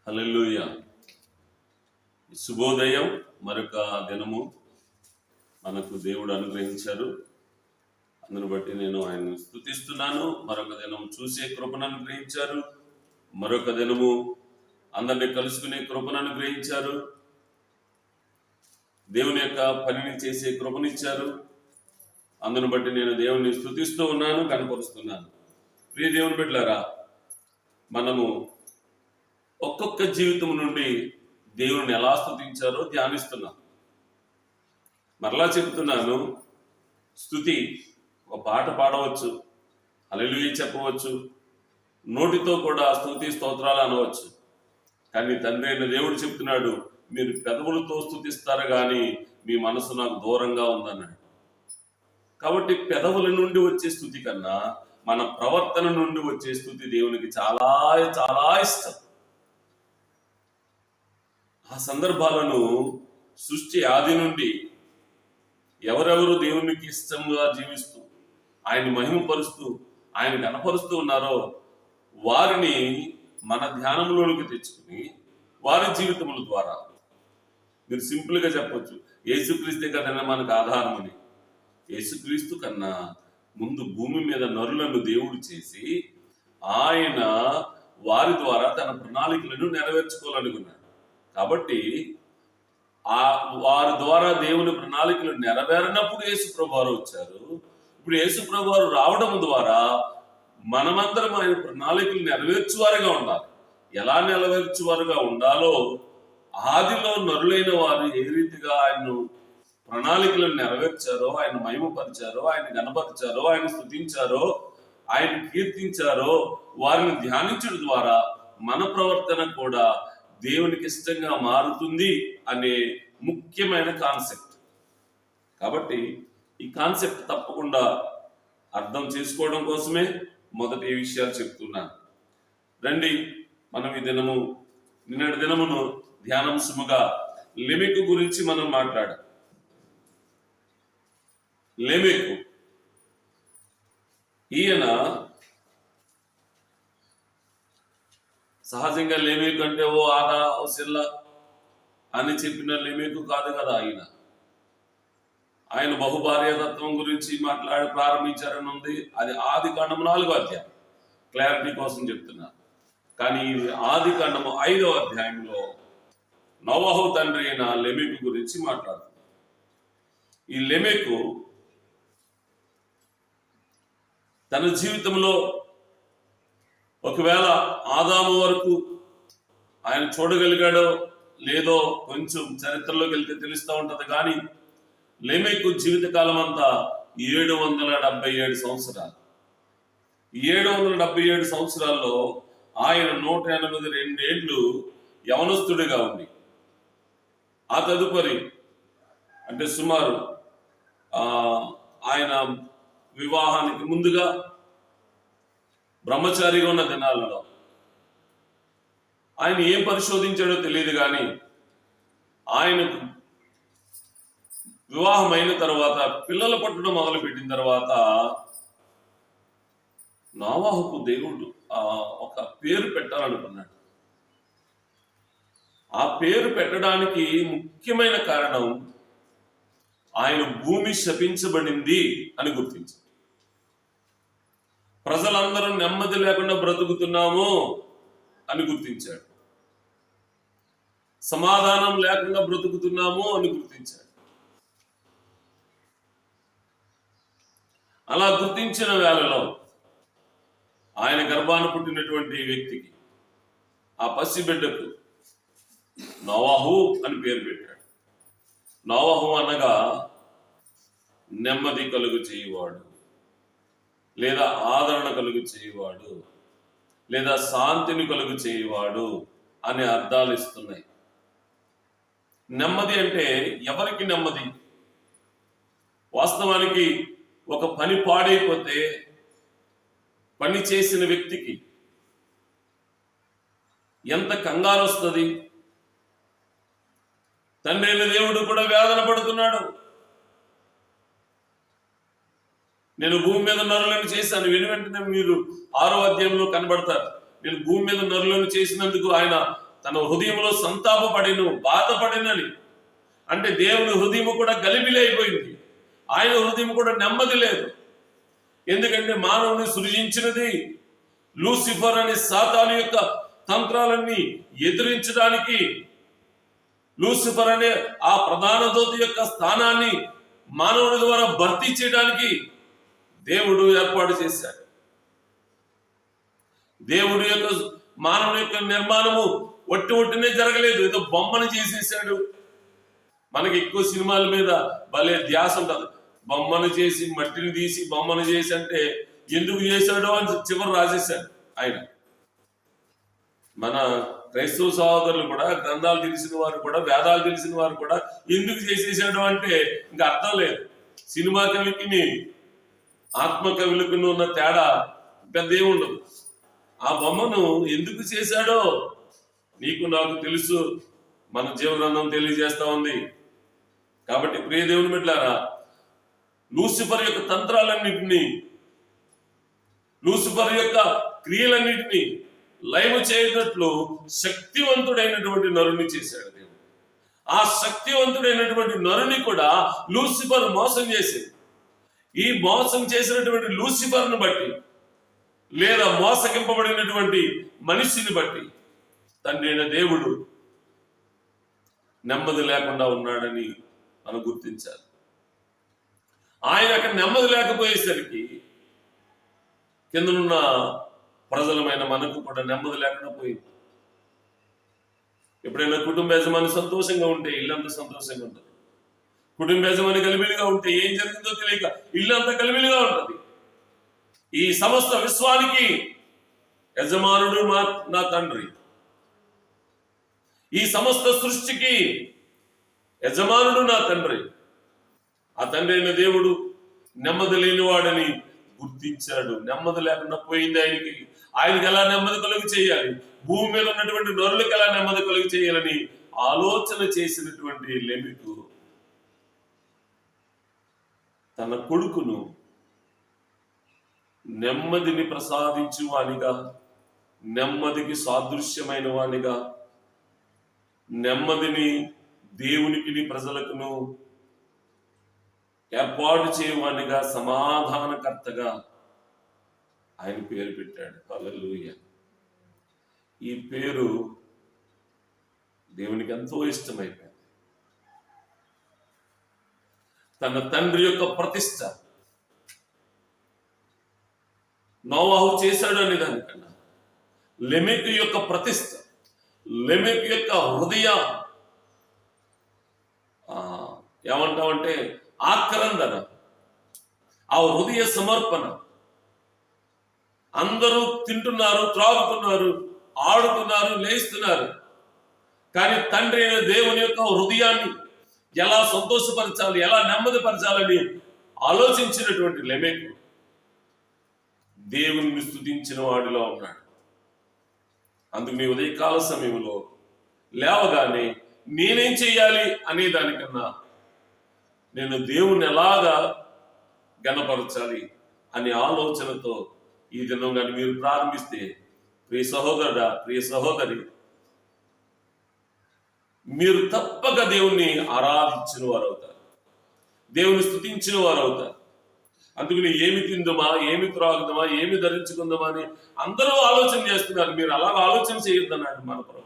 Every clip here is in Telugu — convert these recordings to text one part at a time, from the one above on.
హల్లెలూయా. శుభోదయం. మరొక దినము మనకు దేవుడు అనుగ్రహించారు. అందును బట్టి నేను ఆయన్ని స్తుతిస్తున్నాను. మరొక దినం చూసే కృపను అనుగ్రహించారు. మరొక దినము అందరినీ కలుసుకునే కృపను అనుగ్రహించారు. దేవుని యొక్క పనిని చేసే కృపనిచ్చారు. అందును బట్టి నేను దేవుని స్తుతిస్తూ ఉన్నాను, కనపరుస్తున్నాను. ప్రియ దేవుని బిడ్డలారా, మనము ఒక్కొక్క జీవితం నుండి దేవుని ఎలా స్తుతించారో ధ్యానిస్తున్నాం. మరలా చెబుతున్నాను, స్తుతి ఒక పాట పాడవచ్చు, హల్లెలూయా చెప్పవచ్చు, నోటితో కూడా స్తుతి స్తోత్రాలు అనవచ్చు. కానీ తండ్రి అయిన దేవుడు చెప్తున్నాడు, మీరు పెదవులతో స్తుతిస్తారు కానీ మీ మనసు నాకు దూరంగా ఉందన్నాడు. కాబట్టి పెదవుల నుండి వచ్చే స్థుతి కన్నా మన ప్రవర్తన నుండి వచ్చే స్థుతి దేవునికి చాలా చాలా ఇష్టం. ఆ సందర్భాలను సృష్టి ఆది నుండి ఎవరెవరు దేవునికి ఇష్టంగా జీవిస్తూ ఆయన మహిమపరుస్తూ ఆయన కనపరుస్తూ ఉన్నారో వారిని మన ధ్యానంలోనికి తెచ్చుకుని వారి జీవితముల ద్వారా మీరు సింపుల్గా చెప్పొచ్చు, యేసుక్రీస్తే కదన్నా మనకు ఆధారం అని. యేసుక్రీస్తు కన్నా ముందు భూమి మీద నరులను దేవుడు చేసి ఆయన వారి ద్వారా తన ప్రణాళికలను నెరవేర్చుకోవాలనుకున్నాడు. కాబట్టి వారి ద్వారా దేవుని ప్రణాళికలు నెరవేరినప్పుడు యేసు ప్రభువారు వచ్చారు. ఇప్పుడు యేసు ప్రభువారు రావడం ద్వారా మనమందరం ఆయన ప్రణాళికలు నెరవేర్చువారుగా ఉండాలి. ఎలా నెరవేర్చువారుగా ఉండాలో ఆదిలో నరులైన వారు ఏ రీతిగా ఆయన్ను ప్రణాళికలను నెరవేర్చారో, ఆయన మహిమపరిచారో, ఆయన గణపరిచారో, ఆయన స్తుతించారో, ఆయన కీర్తించారో వారిని ధ్యానించడం ద్వారా మన ప్రవర్తన కూడా దేవునికి ఇష్టంగా మారుతుంది అనే ముఖ్యమైన కాన్సెప్ట్. కాబట్టి ఈ కాన్సెప్ట్ తప్పకుండా అర్థం చేసుకోవడం కోసమే మొదటి ఈ విషయాలు చెప్తున్నాను. రండి, మనం ఈ దినము నిన్నటి దినమును ధ్యానాంశముగా లెమెకు గురించి మనం మాట్లాడాం. లెమెకు ఈయన సహజంగా లెమెకు అంటే ఓ ఆదా ఓ సిల్ల అని చెప్పిన లెమెకు కాదు కదా. ఆయన బహుభార్యాతత్వం గురించి మాట్లాడి ప్రారంభించారని ఉంది. అది ఆదికాండము 4వ అధ్యాయం, క్లారిటీ కోసం చెప్తున్నా. కానీ ఆదికాండము 5వ అధ్యాయంలో నోవహు తండ్రి అయిన లెమెకు గురించి మాట్లాడుతుంది. ఈ లెమెకు తన జీవితంలో ఒకవేళ ఆదాము వరకు ఆయన చూడగలిగాడో లేదో కొంచెం చరిత్రలోకి వెళ్తే తెలుస్తూ ఉంటది. కానీ లెమెకు జీవితకాలం అంతా 777 సంవత్సరాలు. 777 సంవత్సరాల్లో ఆయన 182 ఏళ్ళు యవనస్తుడిగా ఉంది. ఆ తదుపరి అంటే సుమారు ఆయన వివాహానికి ముందుగా బ్రహ్మచారిగా ఉన్న దినాలలో ఆయన ఏం పరిశోధించాడో తెలియదు. కానీ ఆయనకు వివాహం అయిన తర్వాత పిల్లలు పట్టడం మొదలుపెట్టిన తర్వాత నోవహుకు దేవుడు ఒక పేరు పెట్టాలనుకున్నాడు. ఆ పేరు పెట్టడానికి ముఖ్యమైన కారణం ఆయన భూమి శపించబడింది అని గుర్తించాడు. ప్రజలందరూ నెమ్మది లేకుండా బ్రతుకుతున్నాము అని గుర్తించాడు. సమాధానం లేకుండా బ్రతుకుతున్నాము అని గుర్తించాడు. అలా గుర్తించిన వేళలో ఆయన గర్భాన పుట్టినటువంటి వ్యక్తికి, ఆ పసిబిడ్డకు నోవహు అని పేరు పెట్టాడు. నోవహు అనగా నెమ్మది కలుగు చేయువాడు, లేదా ఆదరణ కలుగు చేయువాడు, లేదా శాంతిని కలుగు చేయువాడు అనే అర్థాలు ఇస్తున్నాయి. నెమ్మది అంటే ఎవరికి నెమ్మది? వాస్తవానికి ఒక పని పాడైపోతే పని చేసిన వ్యక్తికి ఎంత కంగారు వస్తుంది. తండ్రి అయిన దేవుడు కూడా వేదన పడుతున్నాడు. నేను భూమి మీద నరులను చేశాను. వెంటనే మీరు 6వ అధ్యాయంలో కనబడతారు. నేను భూమి మీద నరులను చేసినందుకు ఆయన తన హృదయంలో సంతాపపడిను, బాధపడినని. అంటే దేవుని హృదయం కూడా గలిబిలైపోయింది, ఆయన హృదయం కూడా నెమ్మది లేదు. ఎందుకంటే మానవుని సృజించినది లూసిఫర్ అనే సాతాను యొక్క తంత్రాలన్నీ ఎదిరించడానికి, లూసిఫర్ అనే ఆ ప్రధాన దూత యొక్క స్థానాన్ని మానవుని ద్వారా భర్తీ చేయడానికి దేవుడు ఏర్పాటు చేశాడు. దేవుడి యొక్క మానవుని యొక్క నిర్మాణము ఒట్టినే జరగలేదు, ఏదో బొమ్మను చేసేసాడు. మనకి ఎక్కువ సినిమాల మీద భలే ధ్యాస ఉంటుంది. బొమ్మను చేసి, మట్టిని తీసి బొమ్మను చేసి అంటే ఎందుకు చేశాడో అని చివరి రాసేశాడు ఆయన. మన క్రైస్తవ సహోదరులు కూడా, గ్రంథాలు తెలిసిన వారు కూడా, వేదాలు తెలిసిన వారు కూడా ఎందుకు చేసేసాడు అంటే ఇంకా అర్థం లేదు. సినిమా కవికి ఆత్మ కవులకు ఉన్న తేడా పెద్ద ఏముండదు. ఆ బొమ్మను ఎందుకు చేశాడో నీకు నాకు తెలుసు, మన జీవ గ్రంథం తెలియజేస్తా ఉంది. కాబట్టి ప్రియ దేవుని బిడ్డలారా, లూసిఫర్ యొక్క తంత్రాలన్నింటినీ, లూసిఫర్ యొక్క క్రియలన్నింటినీ లైవ్ చేయనట్లు శక్తివంతుడైనటువంటి నరుని చేశాడు దేవుడు. ఆ శక్తివంతుడైనటువంటి నరుని కూడా లూసిఫర్ మోసం చేసింది. ఈ మోసం చేసినటువంటి లూసిఫర్ను బట్టి, లేదా మోసగింపబడినటువంటి మనిషిని బట్టి తండ్రి అయిన దేవుడు నెమ్మది లేకుండా ఉన్నాడని మనం గుర్తించాలి. ఆయన అక్కడ నెమ్మది లేకపోయేసరికి కిందనున్న ప్రజలమైన మనకు కూడా నెమ్మది లేకుండా పోయింది. ఎప్పుడైనా కుటుంబ యజమాని సంతోషంగా ఉంటే ఇల్లంతా సంతోషంగా ఉంటుంది. కుటుంబ యజమాని గలిబిలిగా ఉంటే ఏం జరిగిందో తెలియక ఇల్లంతా గలిబిలిగా ఉంటుంది. ఈ సమస్త విశ్వానికి యజమానుడు నా తండ్రి. ఈ సమస్త సృష్టికి యజమానుడు నా తండ్రి. ఆ తండ్రి అయిన దేవుడు నెమ్మది లేనివాడని గుర్తించాడు. నెమ్మది లేకుండా పోయింది ఆయనకి. ఆయనకి ఎలా నెమ్మది కలుగు చేయాలి, భూమి మీద ఉన్నటువంటి నరులకు ఎలా నెమ్మది కలుగు చేయాలని ఆలోచన చేసినటువంటి లెమికు తన కొడుకును నెమ్మదిని ప్రసాదించు వానిగా, నెమ్మదికి సాదృశ్యమైన వానిగా, నెమ్మదిని దేవునికి ప్రజలకును ఏర్పాటు చేయవానిగా, సమాధానకర్తగా ఆయన పేరు పెట్టాడు. హల్లెలూయా. ఈ పేరు దేవునికి ఎంతో ఇష్టమైపోయింది. తన తండ్రి యొక్క ప్రతిష్ట నోవాహు చేశాడు అనే దానికన్నా లెమెకు యొక్క ప్రతిష్ట, లెమెకు యొక్క హృదయ ఏమంటామంటే ఆక్రందన, ఆ హృదయ సమర్పణ. అందరూ తింటున్నారు, త్రాగుతున్నారు, ఆడుతున్నారు, లేస్తున్నారు, కానీ తండ్రి అయిన దేవుని యొక్క హృదయాన్ని ఎలా సంతోషపరచాలి, ఎలా నెమ్మదిపరచాలని ఆలోచించినటువంటి లెమెకు దేవుని స్తుతించిన వాడిలో ఉన్నాడు. అందుకు నీ ఉదయకాల సమయంలో లేవగానే నేనేం చేయాలి అనే దానికన్నా నేను దేవుణ్ణి ఎలాగా గణపరచాలి అనే ఆలోచనతో ఈ దినం కానీ మీరు ప్రారంభిస్తే, ప్రియ సహోదరుడా, ప్రియ సహోదరి, మీరు తప్పక దేవుణ్ణి ఆరాధించిన వారు అవుతారు, దేవుని స్తుతించిన వారు అవుతారు. అందుకని ఏమి తిందామా, ఏమి త్రాగుదామా, ఏమి ధరించుకుందామా అని అందరూ ఆలోచన చేస్తున్నారు. మీరు అలాగ ఆలోచన చేయొద్దన్నాడు మన ప్రభు.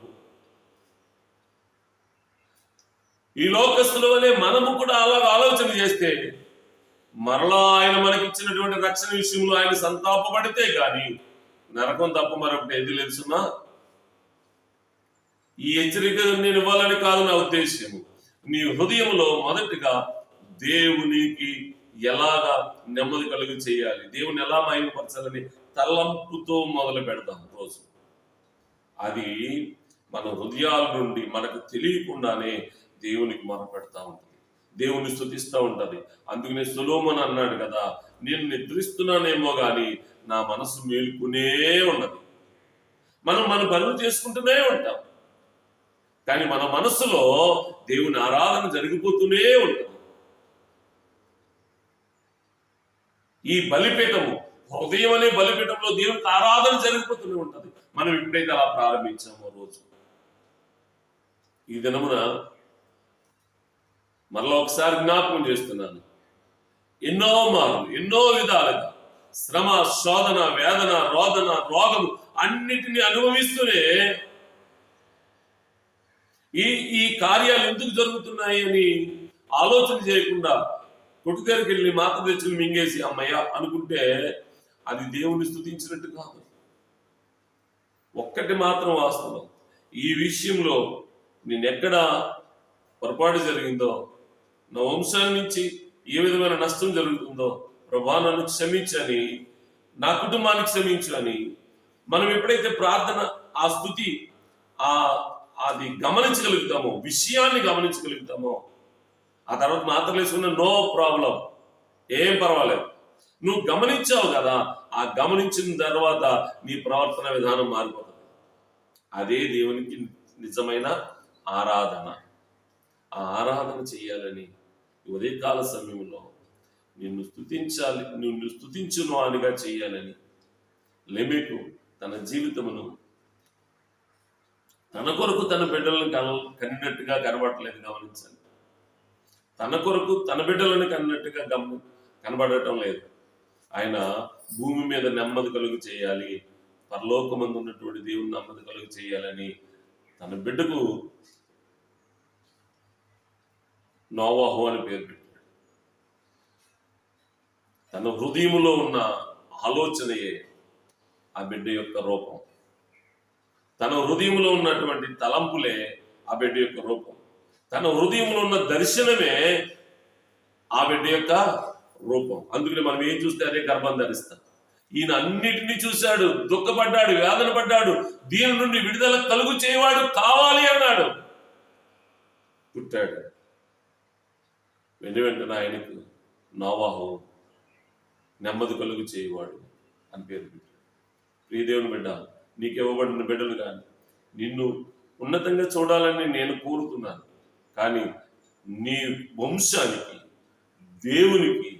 ఈ లోకస్తుల వలె మనము కూడా అలాగ ఆలోచన చేస్తే మరలా ఆయన మనకిచ్చినటువంటి రక్షణ విషయంలో ఆయన సంతాపపడితే గాని నరకం తప్ప మరొకటి ఏది తెలుసున్నా. ఈ హెచ్చరిక నేను ఇవ్వాలని కాదు నా ఉద్దేశ్యము. నీ హృదయంలో మొదటిగా దేవునికి ఎలాగా నెమ్మది కలుగు చేయాలి, దేవుని ఎలా మహిమపరచాలని తలంపుతో మొదలు పెడతాం రోజు. అది మన హృదయాల నుండి మనకు తెలియకుండానే దేవునికి మొరపెడతా ఉంటుంది, దేవుని స్తుతిస్తూ ఉంటది. అందుకనే సొలొమోను అన్నాడు కదా, నేను నిద్రిస్తున్నానేమో గాని నా మనసు మేలుకునే ఉన్నది. మనం మన పనులు చేసుకుంటూనే ఉంటాం, కానీ మన మనసులో దేవుని ఆరాధన జరిగిపోతూనే ఉంటుంది. ఈ బలిపీఠము, హృదయం అనే బలిపీఠంలో దేవునికి ఆరాధన జరిగిపోతూనే ఉంటది. మనం ఎప్పుడైతే అలా ప్రారంభించామో రోజు ఈ దినమున మరలా ఒకసారి జ్ఞాపకం చేస్తున్నాను, ఎన్నో మార్లు ఎన్నో విధాలుగా శ్రమ, శోధన, వేదన, రోదన, రోగం అన్నిటిని అనుభవిస్తూనే ఈ కార్యాలు ఎందుకు జరుగుతున్నాయి అని ఆలోచన చేయకుండా కొట్టు దగ్గరికి వెళ్ళి మాత్ర తెచ్చులు మింగేసి అమ్మయ్య అనుకుంటే అది దేవుని స్తుతించినట్టు కాదు. ఒక్కటి మాత్రం వాస్తవం, ఈ విషయంలో నేనెక్కడ పొరపాటు జరిగిందో, నా వంశాన్ని నుంచి ఏ విధమైన నష్టం జరుగుతుందో ప్రభా నన్ను క్షమించని, నా కుటుంబానికి క్షమించు అని మనం ఎప్పుడైతే ప్రార్థన, ఆ స్తుతి, అది గమనించగలుగుతామో, విషయాన్ని గమనించగలుగుతామో, ఆ తర్వాత మాత్రం వేసుకున్న నో ప్రాబ్లం, ఏం పర్వాలేదు, నువ్వు గమనించావు కదా, ఆ గమనించిన తర్వాత నీ ప్రవర్తన విధానం మారిపోతుంది. అదే దేవునికి నిజమైన ఆరాధన. ఆ ఆరాధన చేయాలని ఉదయకాల సమయంలో నిన్ను స్తుతించాలి, నిన్ను స్తుతించును అనిగా చేయాలని లెమెకు తన జీవితమును తన కొరకు తన బిడ్డలను కనినట్టుగా కనబడట్లేదు. గమనించాలి, తన కొరకు తన బిడ్డలను కన్నట్టుగా కనబడటం లేదు. ఆయన భూమి మీద నెమ్మది కలుగు చేయాలి, పరలోకమందు ఉన్నటువంటి దేవుని నెమ్మది కలుగు చేయాలని తన బిడ్డకు నోవాహు అని పేరు పెట్టాడు. తన హృదయములో ఉన్న ఆలోచనయే ఆ బిడ్డ యొక్క రూపం. తన హృదయంలో ఉన్నటువంటి తలంపులే ఆ బిడ్డ యొక్క రూపం. తన హృదయంలో ఉన్న దర్శనమే ఆ బిడ్డ యొక్క రూపం. అందుకని మనం ఏం చూస్తే అదే గర్భం ధరిస్తాం. ఈయన అన్నిటినీ చూశాడు, దుఃఖపడ్డాడు, వేదన పడ్డాడు, దీని నుండి విడుదల కలుగు చేయవాడు కావాలి అన్నాడు. పుట్టాడు. వెంటనే ఆయనకు నోవాహు నెమ్మది కలుగు చేయవాడు అని పేరు పెట్టాడు. ప్రియదేవుని బిడ్డ, నీకు ఇవ్వబడిన బిడ్డలు కానీ నిన్ను ఉన్నతంగా చూడాలని నేను కోరుతున్నాను. కానీ నీ వంశానికి దేవునికి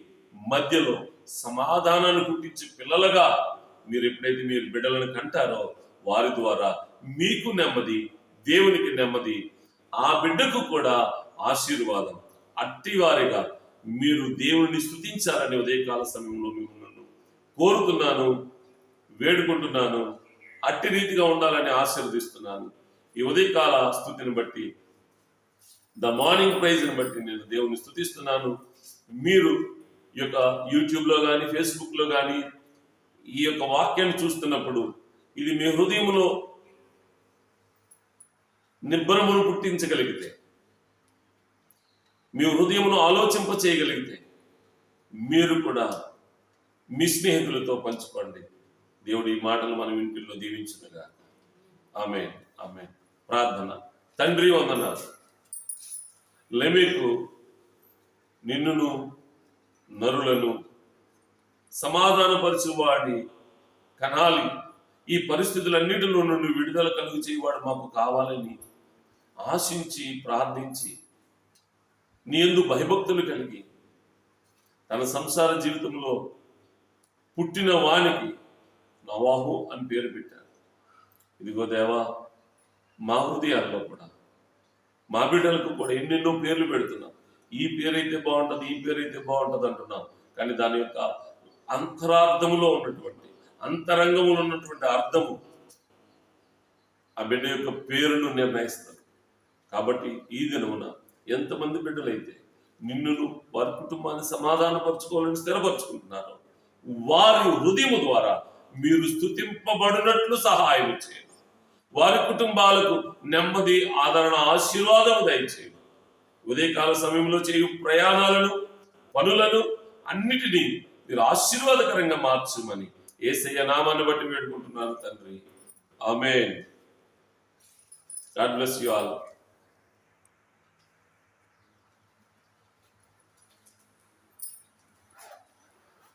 మధ్యలో సమాధానాన్ని పుట్టించే పిల్లలుగా మీరు ఎప్పుడైతే మీరు బిడ్డలను కంటారో వారి ద్వారా మీకు నెమ్మది, దేవునికి నెమ్మది, ఆ బిడ్డకు కూడా ఆశీర్వాదం. అట్టి వారిగా మీరు దేవుని స్తుతించాలని ఉదయకాల సమయంలో మిమ్మల్ని కోరుతున్నాను, వేడుకుంటున్నాను. అట్టి రీతిగా ఉండాలని ఆశీర్వదిస్తున్నాను. ఈ ఉదయకాల స్తుతిని బట్టి, ద మార్నింగ్ ప్రైజ్ని బట్టి నేను దేవుని స్తుతిస్తున్నాను. మీరు ఈ యొక్క యూట్యూబ్లో కానీ ఫేస్బుక్లో కానీ ఈ యొక్క వాక్యాన్ని చూస్తున్నప్పుడు ఇది మీ హృదయంలో నిబ్బరమును పుట్టించగలిగితే, మీ హృదయమును ఆలోచింప చేయగలిగితే మీరు కూడా మీ స్నేహితులతో పంచుకోండి. దేవుడి ఈ మాటలు మన ఇంటిలో దీవించునుగా. ఆమేన్, ఆమేన్. ప్రార్థన. తండ్రి వందనాలు. లెమెకు నిన్నును నరులను సమాధానపరచువాడి కనాలి, ఈ పరిస్థితులన్నిటిలో నుండి విడుదల కలుగు చేయవాడు మాకు కావాలని ఆశించి ప్రార్థించి నీ యందు భయభక్తులు కలిగి తన సంసార జీవితంలో పుట్టిన వానికి నోవాహు అని పేరు పెట్టారు. ఇదిగో దేవా, మా హృదయాల్లో కూడా మా బిడ్డలకు కూడా ఎన్నెన్నో పేర్లు పెడుతున్నాం. ఈ పేరైతే బాగుంటుంది, ఈ పేరైతే బాగుంటుంది అంటున్నాం. కానీ దాని యొక్క అంతరార్థములో ఉన్నటువంటి, అంతరంగములో ఉన్నటువంటి అర్థము ఆ బిడ్డ యొక్క పేరును నిర్ణయిస్తారు. కాబట్టి ఈ దినమున ఎంతమంది బిడ్డలైతే నిన్నును వారి కుటుంబాన్ని సమాధానపరచుకోవాలని స్థిరపరచుకుంటున్నారు, వారి హృదయము ద్వారా మీరు స్తుతింపబడినట్లు సహాయం చేయండి. వారి కుటుంబాలకు నెమ్మది, ఆదరణ, ఆశీర్వాదం దయచేయండి. ఉదయకాల సమయంలో చేయు ప్రయాణాలను, పనులను అన్నిటినీ మీరు ఆశీర్వాదకరంగా మార్చమని యేసయ్య నామాన్ని బట్టి వేడుకుంటున్నాను తండ్రి. Amen. God bless you all.